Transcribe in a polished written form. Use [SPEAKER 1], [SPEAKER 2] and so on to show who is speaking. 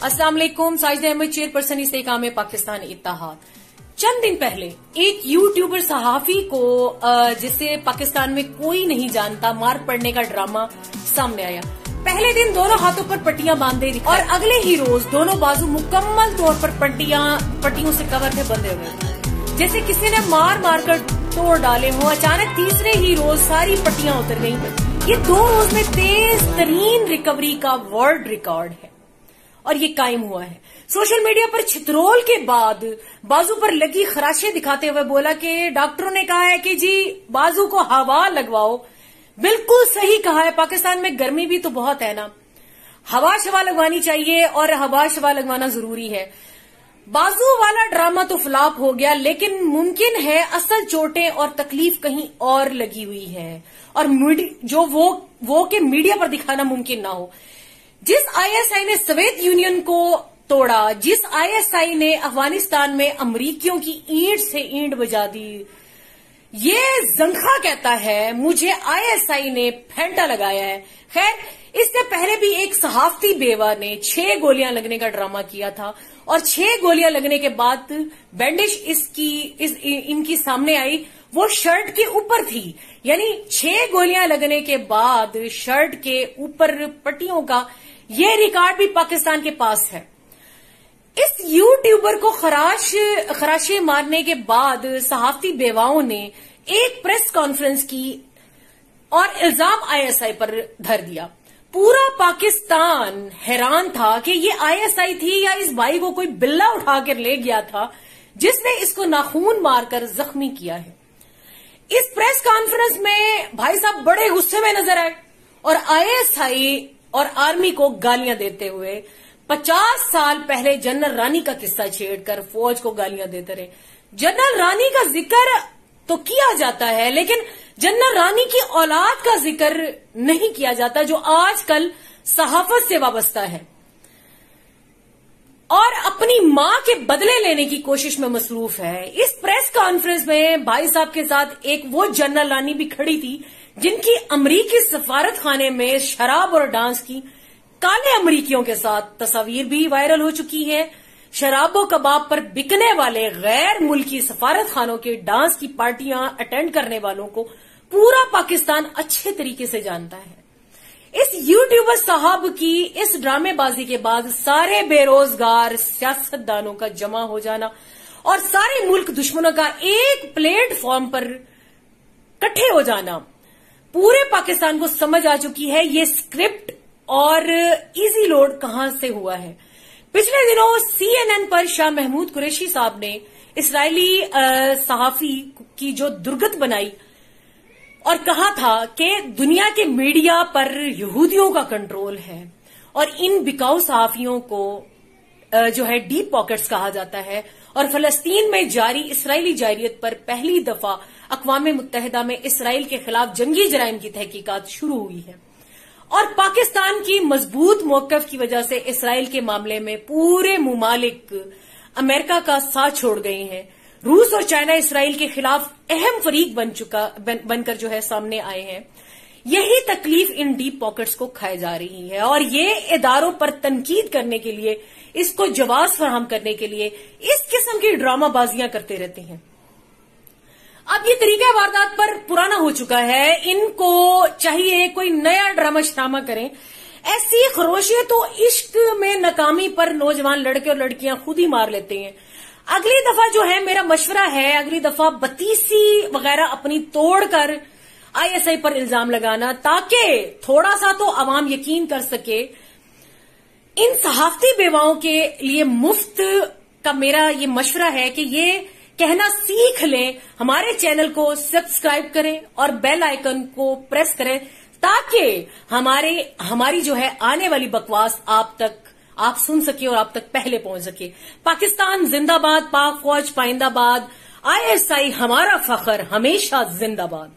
[SPEAKER 1] अस्सलाम वालेकुम। साजिद अहमद, चेयरपर्सन इस्तेकाम पाकिस्तान इत्तेहाद। चंद दिन पहले एक यूट्यूबर सहाफी को जिसे पाकिस्तान में कोई नहीं जानता मार पड़ने का ड्रामा सामने आया। पहले दिन दोनों हाथों पर पट्टियां बांधे और अगले ही रोज दोनों बाजू मुकम्मल तौर पर पट्टियों से कवर थे, बंधे हुए, जैसे किसी ने मार कर तोड़ डाले हो। अचानक तीसरे ही रोज सारी पट्टियां उतर गईं। ये 2 रोज में तेज तरीन रिकवरी का वर्ल्ड रिकॉर्ड है और ये कायम हुआ है। सोशल मीडिया पर छितरोल के बाद बाजू पर लगी खराशें दिखाते हुए बोला कि डॉक्टरों ने कहा है कि जी बाजू को हवा लगवाओ। बिल्कुल सही कहा है, पाकिस्तान में गर्मी भी तो बहुत है ना, हवा शवा लगवानी चाहिए और हवा शवा लगवाना जरूरी है। बाजू वाला ड्रामा तो फ्लॉप हो गया, लेकिन मुमकिन है असल चोटें और तकलीफ कहीं और लगी हुई है और जो वो के मीडिया पर दिखाना मुमकिन ना हो। जिस आईएसआई ने सोवियत यूनियन को तोड़ा, जिस आईएसआई ने अफगानिस्तान में अमरीकियों की ईंट से ईंट बजा दी, ये जंखा कहता है मुझे आईएसआई ने फेंटा लगाया है। खैर, इससे पहले भी एक सहाफती बेवा ने 6 गोलियां लगने का ड्रामा किया था और 6 गोलियां लगने के बाद बैंडेज इनकी सामने आई, वो शर्ट के ऊपर थी। यानी 6 गोलियां लगने के बाद शर्ट के ऊपर पट्टियों का ये रिकॉर्ड भी पाकिस्तान के पास है। इस यूट्यूबर को खराशे मारने के बाद सहाफती बेवाओं ने एक प्रेस कॉन्फ्रेंस की और इल्जाम आईएसआई पर धर दिया। पूरा पाकिस्तान हैरान था कि ये आईएसआई थी या इस भाई को कोई बिल्ला उठाकर ले गया था जिसने इसको नाखून मारकर जख्मी किया है। इस प्रेस कॉन्फ्रेंस में भाई साहब बड़े गुस्से में नजर आए और आईएसआई और आर्मी को गालियां देते हुए 50 साल पहले जनरल रानी का किस्सा छेड़कर फौज को गालियां देते रहे। जनरल रानी का जिक्र तो किया जाता है, लेकिन जनरल रानी की औलाद का जिक्र नहीं किया जाता, जो आजकल सहाफत से वाबस्ता है और अपनी मां के बदले लेने की कोशिश में मसरूफ है। इस प्रेस कॉन्फ्रेंस में भाई साहब के साथ एक वो जनरल रानी भी खड़ी थी जिनकी अमरीकी सफारत खाने में शराब और डांस की काले अमरीकियों के साथ तस्वीर भी वायरल हो चुकी है। शराबो कबाब पर बिकने वाले गैर मुल्की सफारत खानों के डांस की पार्टियां अटेंड करने वालों को पूरा पाकिस्तान अच्छे तरीके से जानता है। इस यूट्यूबर साहब की इस ड्रामेबाजी के बाद सारे बेरोजगार सियासतदानों का जमा हो जाना और सारे मुल्क दुश्मनों का एक प्लेटफॉर्म पर इकट्ठे हो जाना, पूरे पाकिस्तान को समझ आ चुकी है ये स्क्रिप्ट और इजी लोड कहां से हुआ है। पिछले दिनों सीएनएन पर शाह महमूद कुरैशी साहब ने इस्राएली सहाफी की जो दुर्गत बनाई और कहा था कि दुनिया के मीडिया पर यहूदियों का कंट्रोल है और इन बिकाऊ सहाफियों को जो है डीप पॉकेट्स कहा जाता है और फलस्तीन में जारी इसराइली जारियत पर पहली दफा अक़वाम मुत्तहिदा में इसराइल के खिलाफ जंगी जराइम की तहकीकात शुरू हुई है और पाकिस्तान की मजबूत मौक़िफ़ की वजह से इसराइल के मामले में पूरे मुमालिक अमेरिका का साथ छोड़ गए हैं। रूस और चाइना इसराइल के खिलाफ अहम फरीक बनकर जो है सामने आए हैं। यही तकलीफ इन डीप पॉकेट्स को खाई जा रही है और ये इदारों पर तनकीद करने के लिए, इसको जवाब फराहम करने के लिए इस किस्म की ड्रामाबाजियां करते रहते हैं। अब ये तरीका वारदात पर पुराना हो चुका है, इनको चाहिए कोई नया ड्रामा श्रामा करें। ऐसी खरोशें तो इश्क में नाकामी पर नौजवान लड़के और लड़कियां खुद ही मार लेते हैं। अगली दफा जो है मेरा मशवरा है, अगली दफा बतीसी वगैरह अपनी तोड़कर आईएसआई पर इल्जाम लगाना, ताकि थोड़ा सा तो अवाम यकीन कर सके। इन सहाफती बेवाओं के लिए मुफ्त का मेरा ये मशवरा है कि ये कहना सीख लें, हमारे चैनल को सब्सक्राइब करें और बेल आइकन को प्रेस करें ताकि हमारी जो है आने वाली बकवास आप सुन सके और आप तक पहले पहुंच सके। पाकिस्तान जिंदाबाद, पाक फौज पाइंदाबाद, आईएसआई हमारा फख्र, हमेशा जिंदाबाद।